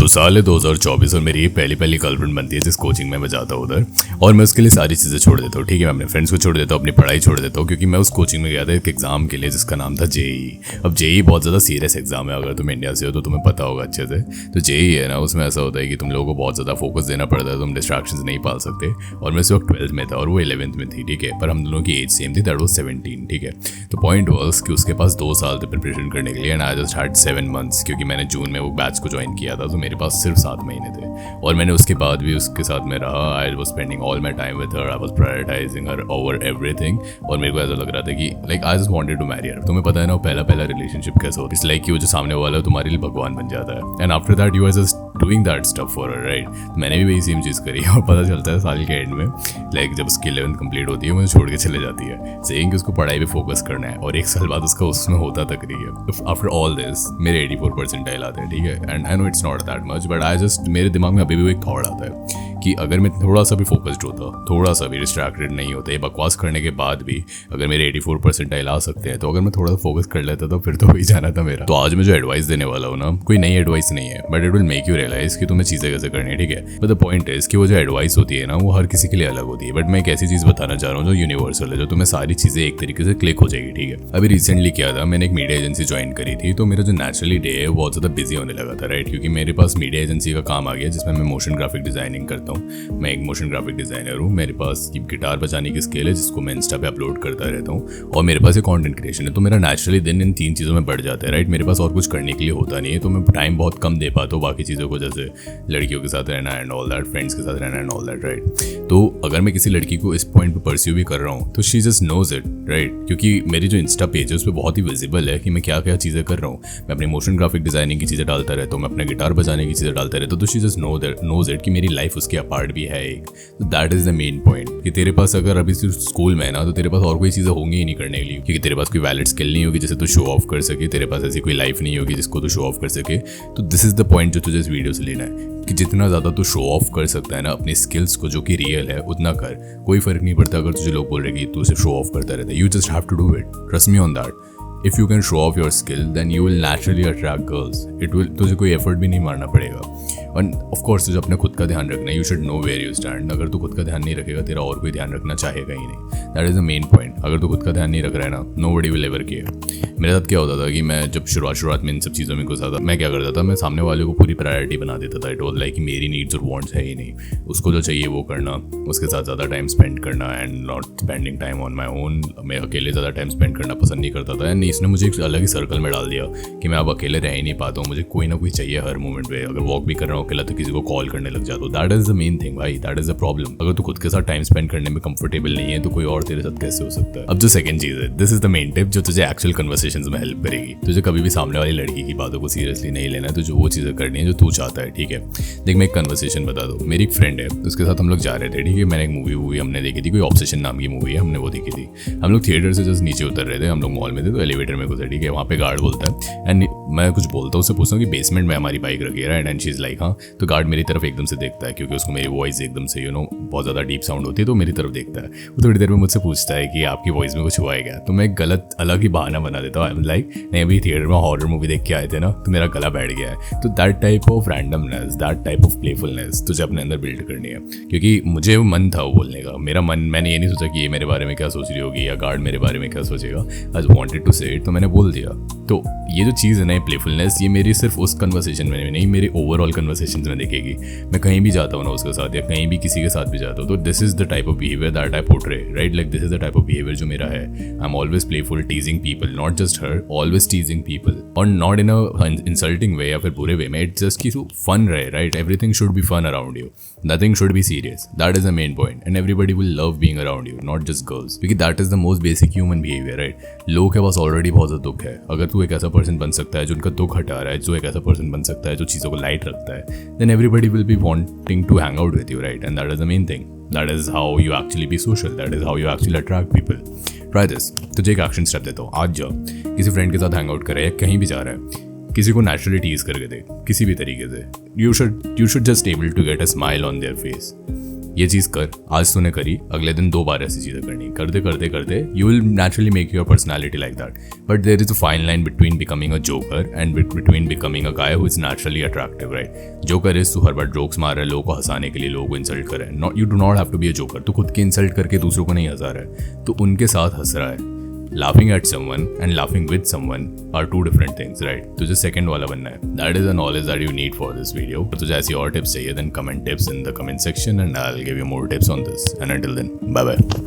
तो साल है 2024 और मेरी ये पहली गर्लफ्रेंड बनती है जिस कोचिंग में मैं जाता हूँ उधर। और मैं उसके लिए सारी चीज़ें छोड़ देता हूँ। ठीक है, मैं अपने फ्रेंड्स को छोड़ देता हूँ, अपनी पढ़ाई छोड़ देता हूँ, क्योंकि मैं उस कोचिंग में गया था एक एग्जाम के लिए जिसका नाम था जेई। अब जेई बहुत ज़्यादा सीरियस एग्जाम है, अगर तुम इंडिया से हो तो तुम्हें पता होगा अच्छे से। तो जेई है ना, उसमें ऐसा होता है कि तुम लोगों को बहुत ज़्यादा फोकस देना पड़ता है, तुम डिस्ट्रैक्शंस नहीं पाल सकते। और मैं उस वक्त 12th में था और वो 11th में थी। ठीक है, पर हम दोनों की एज सेम थी, दैट वाज 17। ठीक है, तो पॉइंट वाज कि उसके पास 2 साल थे प्रिपरेशन करने के लिए and I just had 7 months, क्योंकि मैंने जून में वो बैच को ज्वाइन किया था, तो मेरे पास सिर्फ 7 महीने थे। और मैंने उसके बाद भी उसके साथ में रहा। I was spending all my time with her, I was prioritising her over everything. और मेरे को ऐसा लग रहा था कि like I just wanted to marry her. तुम्हें पता है ना, पहला रिलेशनशिप कैसा होता है, इट्स लाइक कि वो जो सामने वाला है तुम्हारे लिए भगवान बन जाता है and after that you are just doing that stuff for her, right. मैंने भी वही सेम चीज़ करी और पता चलता है साल के एंड में, लाइक जब उसकी 11th कंप्लीट होती है मुझे छोड़ के चले जाती है, सेइंग कि उसको पढ़ाई पे फोकस करना है। और 1 साल बाद उसका उसमें होता तक नहीं है। आफ्टर ऑल दिस मेरे 84 परसेंटाइल आते हैं। ठीक है, and I know it's not that much, but I just, मेरे दिमाग में अभी भी एक थॉट आता है कि अगर मैं थोड़ा सा भी फोकस्ड होता, थोड़ा सा भी डिस्ट्रैक्टेड नहीं होता, ये बकवास करने के बाद भी अगर मेरे 84 परसेंटाइल आ सकते हैं, तो अगर मैं थोड़ा सा फोकस कर लेता तो फिर तो वही जाना था मेरा। तो आज मैं जो एडवाइस देने वाला हूँ ना, कोई नई एडवाइस नहीं है, but it will make you realise कि तुम्हें चीज़ें कैसे करनी है। ठीक है, बट द पॉइंट इज कि वो जो एडवाइस होती है ना, वो हर किसी के लिए अलग होती है। बट मैं एक ऐसी चीज़ बताना चाह रहा हूँ जो यूनिवर्सल है, जो तुम्हें सारी चीज़ें एक तरीके से क्लिक हो जाएगी। ठीक है, अभी रिसेंटली क्या था, मैंने एक मीडिया एजेंसी ज्वाइन करी थी, तो मेरा जो नेचुरली डे है बहुत ज़्यादा बिजी होने लगा था, राइट। क्योंकि मेरे पास मीडिया एजेंसी का काम आ गया जिसमें मैं मोशन ग्राफिक डिजाइनिंग करता हूँ। मैं एक मोशन ग्राफिक डिजाइनर हूँ। मेरे पास गिटार बजाने की स्किल है जिसको मैं इंस्टा पे अपलोड करता रहता हूँ, और मेरे पास एक कंटेंट क्रिएशन है। तो मेरा नेचुरली दिन इन 3 चीज़ों में बढ़ जाता है, राइट। मेरे पास और कुछ करने के लिए होता नहीं है, तो मैं टाइम बहुत कम दे पाता हूँ बाकी चीज़ों को, जैसे लड़कियों के साथ रहना एंड ऑल दैट, फ्रेंड्स के साथ रहना एंड ऑल दैट, राइट। तो अगर मैं किसी लड़की को इस पॉइंट पर परस्यू भी कर रहा हूँ तो she just knows it, right. क्योंकि मेरी जो इंस्टा पेज है उस पर बहुत ही विजिबल है कि मैं क्या क्या चीज़ें कर रहा हूँ। मैं अपनी मोशन ग्राफिक डिजाइनिंग की चीज़ें डालता रहता हूँ, मैं अपने गिटार बजाने की चीज़ें डालता रहता हूँ, तो शी जस्ट नोज इट कि मेरी लाइफ उसके अपार्ट भी है एक। तो that is the main point कि तेरे पास अगर अभी सिर्फ स्कूल में है ना, तो तेरे पास और कोई चीज़ें होंगी ही नहीं करने के लिए, क्योंकि तेरे पास कोई वैलिड स्किल नहीं होगी जिसे तू शो ऑफ कर सके, तेरे पास ऐसी कोई लाइफ नहीं होगी जिसको तू शो ऑफ कर सके। तो दिस इज द पॉइंट जो तुझे इस वीडियो से लेना है कि जितना ज़्यादा तू शो ऑफ कर सकता है ना अपनी स्किल्स को, जो कि रियल है, उतना कर। कोई फर्क नहीं पड़ता अगर तुझे लोग बोल रहे कि तू सिर्फ शो ऑफ करता रहता है। You just have to do it, trust me on that. If you can show off your skill then you will naturally attract girls. It will, तुझे कोई एफर्ट भी नहीं मारना पड़ेगा। और ऑफ कोर्स तुझे अपने खुद का ध्यान रखना है। You should know where you stand. अगर तू खुद का ध्यान नहीं रखेगा, तेरा और कोई ध्यान रखना चाहेगा ही नहीं। That is the main point. अगर तू खुद का ध्यान नहीं रख रहा है ना, नोबडी विल एवर केयर। मेरे साथ क्या होता था कि मैं जब शुरुआत में इन सब चीज़ों में घुसा था, मैं क्या करता था, मैं सामने वाले को पूरी प्रायोरिटी बना देता था। इट वाज लाइक कि मेरी नीड्स और वांट्स है ही नहीं, उसको जो चाहिए वो करना, उसके साथ ज़्यादा टाइम स्पेंड करना and not spending time on my own. मैं अकेले ज़्यादा टाइम स्पेंड करना पसंद नहीं करता था एंड इसने मुझे एक अलग ही सर्कल में डाल दिया कि मैं अब अकेले रह ही नहीं पाता हूँ। मुझे कोई ना कोई चाहिए हर मोमेंट पे। अगर वॉक भी कर रहा हूँ अकेला तो किसी को कॉल करने लग जाता हूँ। That is the main thing भाई, दैट इज़ द प्रॉब्लम। अगर तू खुद के साथ टाइम स्पेंड करने में कंफर्टेबल नहीं है तो कोई और तेरे साथ कैसे हो सकता है। अब जो सेकंड चीज़ है, this is the main tip जो तुझे एक्चुअल कन्वर्सेशंस में हेल्प करेगी। तुझे कभी भी सामने वाली लड़की की बातों को सीरियसली नहीं लेना है, तुझे वो चीज़ें करनी है जो तू चाहता है। ठीक है, देख मैं एक कन्वर्सेशन बता दूँ। मेरी एक फ्रेंड है, उसके साथ हम लोग जा रहे थे। ठीक है, मैंने एक मूवी हमने देखी थी, कोई ऑब्सेशन नाम की मूवी है, हमने वो देखी थी। हम लोग थिएटर से जस्ट नीचे उतर रहे थे, हम लोग मॉल में थे, तो एलिवेटर में घुसे। ठीक है, वहाँ पे गार्ड बोलता है एंड मैं कुछ बोलता हूँ, उससे पूछता हूँ कि बेसमेंट में हमारी बाइक रखी है एंड शी इज लाइक हाँ। तो गार्ड मेरी तरफ एकदम से देखता है, क्योंकि उसको मेरी वॉइस एकदम से बहुत ज़्यादा डीप साउंड होती है, तो मेरी तरफ देखता है। वो थोड़ी देर में मुझसे पूछता है कि आपकी वॉइस में कुछ हुआ है क्या। तो मैं गलत अलग ही बहाना बना देता हूँ। आई एम लाइक नहीं, अभी थिएटर में हॉरर मूवी देख के आए थे ना, तो मेरा गला बैठ गया है। तो that type of randomness, that type of playfulness तुझे अपने अंदर बिल्ड करनी है। क्योंकि मुझे मन था वो बोलने का, मेरा मन, मैंने ये नहीं सोचा कि ये मेरे बारे में क्या सोच रही होगी या गार्ड मेरे बारे में क्या सोचेगा। आई जस्ट वांटेड टू से इट, तो मैंने बोल दिया। तो ये जो चीज़ है ना, प्लेफुलनेस, ये मेरी सिर्फ उस कन्वर्सेशन में नहीं, मेरे ओवरऑल कन्वर्सेशन में दिखेगी। मैं कहीं भी जाता हूँ ना उसके साथ या कहीं भी किसी के साथ भी जाता हूँ, तो this is the type of behaviour that I portray, right. Like this is the type of behaviour जो मेरा है। I am always playful, teasing people, not just her, always teasing people, और not in a insulting way या फिर बुरे way में। It's just कि fun रहे, right. Everything should be fun around you, nothing should be serious. That is the main point and everybody will love being around you, not just girls, क्योंकि that is the most basic human behaviour, right. लोगों के पास already बहुत ज़्यादा दुख है। अगर तू एक ऐसा पर्सन बन सकता है जो उनका दुख हटा रहा है, जो एक ऐसा पर्सन बन सकता है जो चीज़ों को लाइट रखता है, then everybody will be wanting to hang out with you, right. And that is the main thing, that is how you actually be social, that is how you actually attract people. Try this. तुझे एक action step देता हूँ, आज जा किसी friend के साथ hang out करे या कहीं भी जा रहा है, किसी को नेचुरली टीज करके दे किसी भी तरीके से। You should just able to get a smile on their face. ये चीज़ कर, आज तूने करी, अगले दिन 2 बार ऐसी चीज़ें करनी, करते करते करते you will naturally make your personality like that. But there is a fine line between becoming a joker and between becoming a guy who is naturally attractive, right. Joker is तू हर बार जोक्स मार रहा है, लोगों को हंसाने के लिए, लोगों को इंसल्ट कर रहा है. Not, you do not have to be a joker. तू खुद की इंसल्ट करके दूसरों को नहीं हंसा रहा है, तो उनके साथ हंस रहा है. Laughing at someone and laughing with someone are two different things, right? तुझे second वाला बनना है. That is the knowledge that you need for this video. तो तुझे ऐसी और tips चाहिए, then comment tips in the comment section and I'll give you more tips on this. And until then, bye bye.